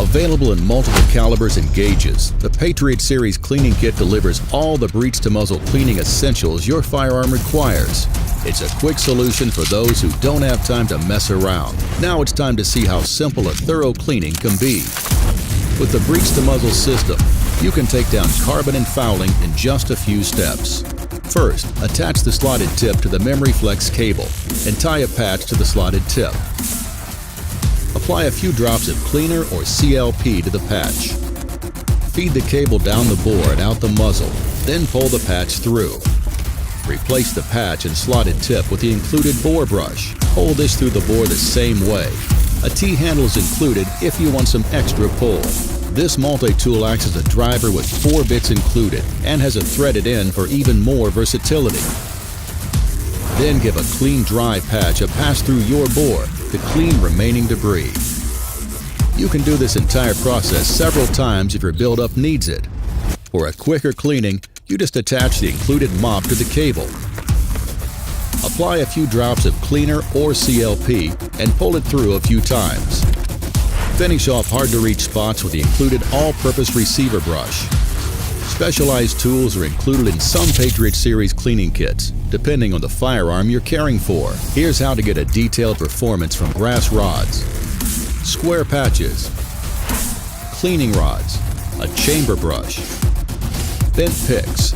Available in multiple calibers and gauges, the Patriot Series cleaning kit delivers all the breech-to-muzzle cleaning essentials your firearm requires. It's a quick solution for those who don't have time to mess around. Now it's time to see how simple a thorough cleaning can be. With the Breech-to-Muzzle system, you can take down carbon and fouling in just a few steps. First, attach the slotted tip to the memory flex cable and tie a patch to the slotted tip. Apply a few drops of cleaner or CLP to the patch. Feed the cable down the bore and out the muzzle, then pull the patch through. Replace the patch and slotted tip with the included bore brush. Pull this through the bore the same way. A T-handle is included if you want some extra pull. This multi-tool acts as a driver with 4 bits included and has a threaded end for even more versatility. Then give a clean dry patch a pass through your bore to clean remaining debris. You can do this entire process several times if your buildup needs it. For a quicker cleaning, you just attach the included mop to the cable. Apply a few drops of cleaner or CLP and pull it through a few times. Finish off hard-to-reach spots with the included all-purpose receiver brush. Specialized tools are included in some Patriot Series cleaning kits, depending on the firearm you're caring for. Here's how to get a detailed performance from brass rods, square patches, cleaning rods, a chamber brush, bent picks,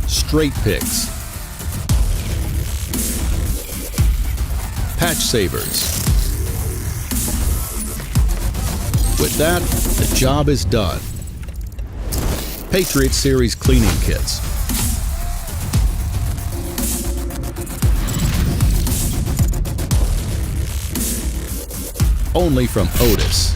straight picks, patch savers. With that, the job is done. Patriot Series cleaning kits. Only from Otis.